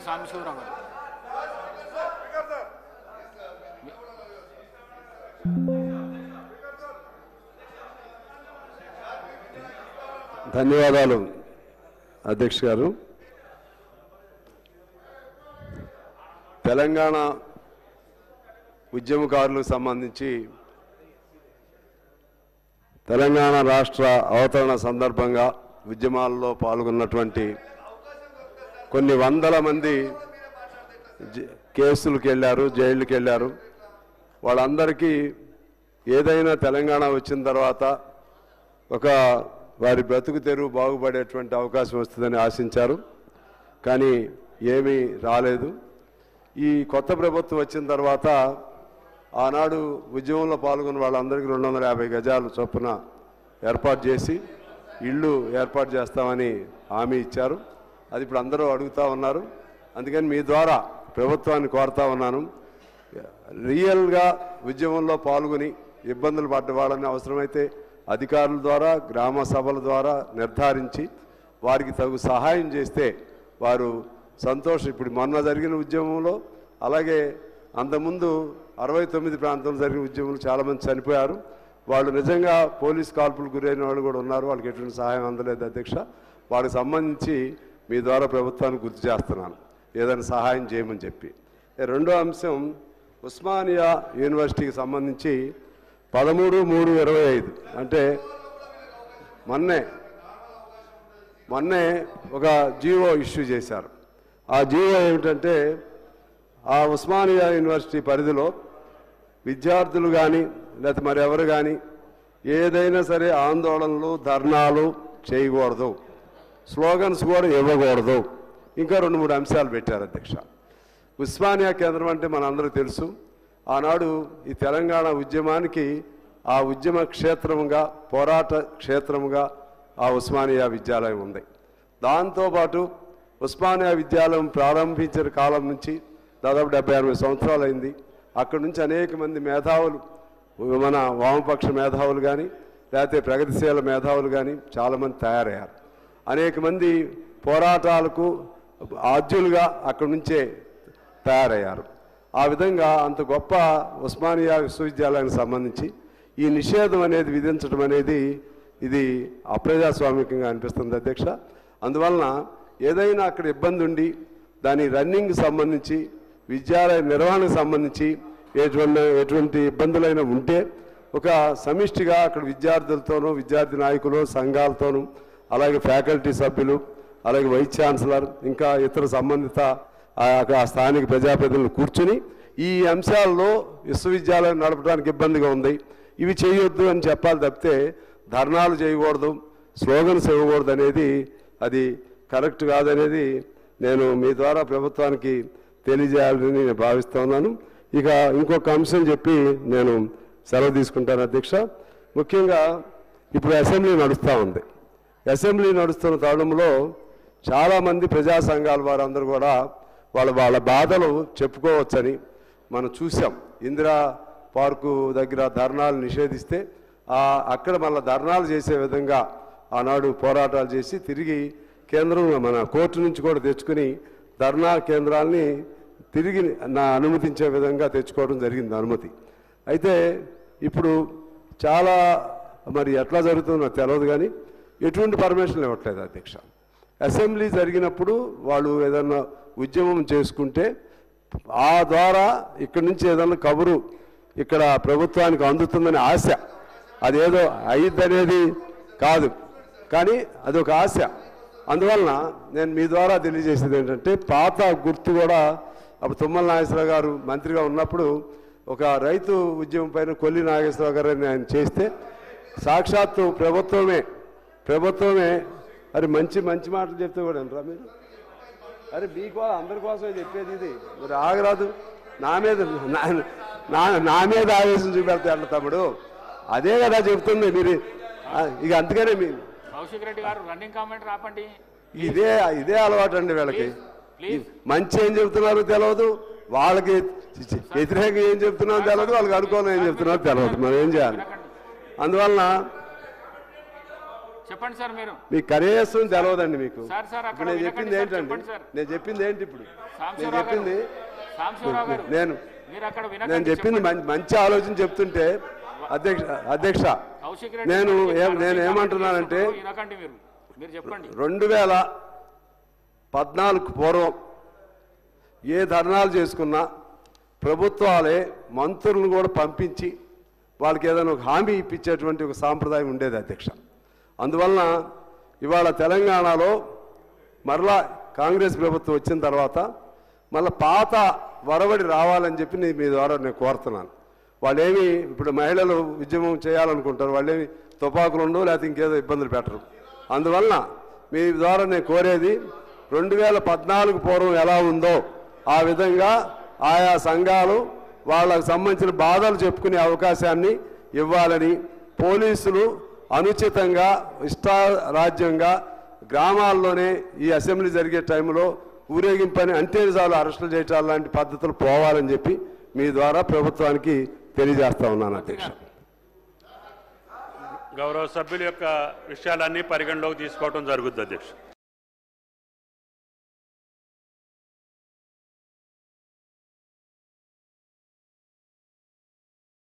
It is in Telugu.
సాంబశివరావు గారు. ధన్యవాదాలు అధ్యక్ష గారు. తెలంగాణ ఉద్యమకారులకు సంబంధించి తెలంగాణ రాష్ట్ర అవతరణ సందర్భంగా ఉద్యమాల్లో పాల్గొన్నటువంటి కొన్ని వందల మంది కేసులకు వెళ్ళారు, జైళ్ళకి వెళ్ళారు. వాళ్ళందరికీ ఏదైనా తెలంగాణ వచ్చిన తర్వాత ఒక వారి బ్రతుకు తెరువు బాగుపడేటువంటి అవకాశం వస్తుందని ఆశించారు. కానీ ఏమీ రాలేదు. ఈ కొత్త ప్రభుత్వం వచ్చిన తర్వాత ఆనాడు ఉద్యమంలో పాల్గొన్న వాళ్ళందరికీ 250 గజాలు చొప్పున ఏర్పాటు చేసి ఇళ్ళు ఏర్పాటు చేస్తామని హామీ ఇచ్చారు. అది ఇప్పుడు అందరూ అడుగుతూ ఉన్నారు. అందుకని మీ ద్వారా ప్రభుత్వాన్ని కోరుతా ఉన్నాను, రియల్గా ఉద్యమంలో పాల్గొని ఇబ్బందులు పడ్డ వాళ్ళని అవసరమైతే అధికారుల ద్వారా గ్రామ సభల ద్వారా నిర్ధారించి వారికి తగు సహాయం చేస్తే వారు సంతోషం. ఇప్పుడు మొన్న జరిగిన ఉద్యమంలో అలాగే అంతకుముందు 69 ప్రాంతంలో జరిగిన ఉద్యమంలో చాలామంది చనిపోయారు. వాళ్ళు నిజంగా పోలీస్ కాల్పులకు గురైన వాళ్ళు కూడా ఉన్నారు. వాళ్ళకి ఎటువంటి సహాయం అందలేదు అధ్యక్ష. వాళ్ళకి సంబంధించి మీ ద్వారా ప్రభుత్వానికి గుర్తు చేస్తున్నాను, ఏదైనా సహాయం చేయమని చెప్పి. రెండో అంశం, ఉస్మానియా యూనివర్సిటీకి సంబంధించి 13/3/25 అంటే మొన్నే ఒక జీవో ఇష్యూ చేశారు. ఆ జీవో ఏమిటంటే ఆ ఉస్మానియా యూనివర్సిటీ పరిధిలో విద్యార్థులు కానీ లేకపోతే మరెవరు కానీ ఏదైనా సరే ఆందోళనలు ధర్నాలు చేయకూడదు, స్లోగన్స్ కూడా ఇవ్వకూడదు. ఇంకా 2-3 అంశాలు పెట్టారు అధ్యక్ష. ఉస్మానియా కేంద్రం అంటే మనందరికీ తెలుసు. ఆనాడు ఈ తెలంగాణ ఉద్యమానికి ఆ ఉద్యమ క్షేత్రముగా పోరాట క్షేత్రముగా ఆ ఉస్మానియా విద్యాలయం ఉంది. దాంతోపాటు ఉస్మానియా విద్యాలయం ప్రారంభించిన కాలం నుంచి దాదాపు 70-80 సంవత్సరాలు అయింది. అక్కడి నుంచి అనేక మంది మేధావులు, మన వామపక్ష మేధావులు కానీ లేకపోతే ప్రగతిశీల మేధావులు కానీ చాలామంది తయారయ్యారు. అనేక మంది పోరాటాలకు ఆద్యులుగా అక్కడి నుంచే తయారయ్యారు. ఆ విధంగా అంత గొప్ప ఉస్మానియా విశ్వవిద్యాలయానికి సంబంధించి ఈ నిషేధం అనేది విధించడం అనేది ఇది అప్రజాస్వామికంగా అనిపిస్తుంది అధ్యక్ష. అందువలన ఏదైనా అక్కడ ఇబ్బంది ఉండి దాని రన్నింగ్ సంబంధించి విద్యాలయ నిర్వహణకు సంబంధించి ఎటువంటి ఇబ్బందులైనా ఉంటే ఒక సమిష్టిగా అక్కడ విద్యార్థులతోనూ విద్యార్థి నాయకులు సంఘాలతోనూ అలాగే ఫ్యాకల్టీ సభ్యులు అలాగే వైస్ ఛాన్సలర్ ఇంకా ఇతర సంబంధిత ఆ స్థానిక ప్రజాప్రతినిధులు కూర్చుని ఈ అంశాల్లో విశ్వవిద్యాలయం నడపడానికి ఇబ్బందిగా ఉంది, ఇవి చేయొద్దు అని చెప్పాలి తప్పితే ధర్నాలు చేయకూడదు, స్లోగన్స్ ఇవ్వకూడదు అనేది అది కరెక్ట్ కాదనేది నేను మీ ద్వారా ప్రభుత్వానికి తెలియజేయాలని నేను భావిస్తున్నాను. ఇక ఇంకొక అంశం చెప్పి నేను సెలవు తీసుకుంటాను అధ్యక్ష. ముఖ్యంగా ఇప్పుడు అసెంబ్లీ నడుస్తూ ఉంది. అసెంబ్లీ నడుస్తున్న తరుణంలో చాలామంది ప్రజా సంఘాల వారందరూ కూడా వాళ్ళ బాధలు చెప్పుకోవచ్చని మనం చూసాం. ఇందిరా పార్కు దగ్గర ధర్నాలు నిషేధిస్తే అక్కడ మళ్ళీ ధర్నాలు చేసే విధంగా ఆనాడు పోరాటాలు చేసి తిరిగి కేంద్రం మన కోర్టు నుంచి కూడా తెచ్చుకుని ధర్నా కేంద్రాలని తిరిగి అనుమతించే విధంగా తెచ్చుకోవడం జరిగింది అనుమతి. అయితే ఇప్పుడు చాలా మరి ఎట్లా జరుగుతుందో తెలియదు కానీ ఎటువంటి పర్మిషన్లు ఇవ్వట్లేదు అధ్యక్ష. అసెంబ్లీ జరిగినప్పుడు వాళ్ళు ఏదన్నా ఉద్యమం చేసుకుంటే ఆ ద్వారా ఇక్కడి నుంచి ఏదన్నా కబురు ఇక్కడ ప్రభుత్వానికి అందుతుందని ఆశ, అదేదో అయ్యిద్దనేది కాదు కానీ అదొక ఆశ. అందువలన నేను మీ ద్వారా తెలియజేసేది ఏంటంటే పాత గుర్తు కూడా అప్పుడు తుమ్మల నాగేశ్వరరావు గారు మంత్రిగా ఉన్నప్పుడు ఒక రైతు ఉద్యమం పైన కొల్లి నాగేశ్వరరావు గారు ఆయన చేస్తే సాక్షాత్తు ప్రభుత్వమే అరే మంచి మాటలు చెప్తే కూడా అంటారా మీరు? అరే మీకు అందరి కోసమే చెప్పేది ఇది, మరి ఆగరాదు. నా మీద ఆవేశం చూపెడతా అట్లా తమ్ముడు, అదే కదా చెప్తుంది మీరు. ఇక అందుకనే మీరు ఇదే అలవాటు అండి వీళ్ళకి. మంచి ఏం చెప్తున్నారో తెలియదు, వాళ్ళకి వ్యతిరేకంగా ఏం చెప్తున్నారో తెలియదు, వాళ్ళకి అనుకూలం ఏం చెప్తున్నారో తెలియదు. మనం ఏం చేయాలి? అందువలన చెప్పండి సార్. మీరు మీ కనీసం తెలవదండి మీకు. సార్ సార్ అక్కడ నేను చెప్పింది ఏంటండి? నేను చెప్పింది ఏంటి ఇప్పుడు? నేను చెప్పింది నేను చెప్పింది మంచి ఆలోచన చెప్తుంటే అధ్యక్ష నేను ఏమంటున్నానంటే 2014 పూర్వం ఏ ధర్నాలు చేసుకున్నా ప్రభుత్వాలే మంత్రులను కూడా పంపించి వాళ్ళకి ఏదైనా ఒక హామీ ఇప్పించేటువంటి ఒక సాంప్రదాయం ఉండేది అధ్యక్ష. అందువలన ఇవాళ తెలంగాణలో మరలా కాంగ్రెస్ ప్రభుత్వం వచ్చిన తర్వాత మళ్ళీ పాత వరవడి రావాలని చెప్పి మీ ద్వారా నేను కోరుతున్నాను. వాళ్ళేమి ఇప్పుడు మహిళలు ఉద్యమం చేయాలనుకుంటారు, వాళ్ళేమి తుపాకులు ఉండవు, లేకపోతే ఇంకేదో ఇబ్బందులు పెట్టరు. అందువలన మీ ద్వారా నేను కోరేది 2014 పూర్వం ఎలా ఉందో ఆ విధంగా ఆయా సంఘాలు వాళ్ళకు సంబంధించిన బాధలు చెప్పుకునే అవకాశాన్ని ఇవ్వాలని, పోలీసులు అనుచితంగా ఇష్టారాజ్యంగా గ్రామాల్లోనే ఈ అసెంబ్లీ జరిగే టైంలో ఊరేగింపని అంటే చాలు అరెస్టులు చేయటం లాంటి పద్ధతులు పోవాలని చెప్పి మీ ద్వారా ప్రభుత్వానికి తెలియజేస్తా ఉన్నాను అధ్యక్ష. గౌరవ సభ్యుల యొక్క విషయాలన్నీ పరిగణలోకి తీసుకోవడం జరుగుతుంది అధ్యక్ష.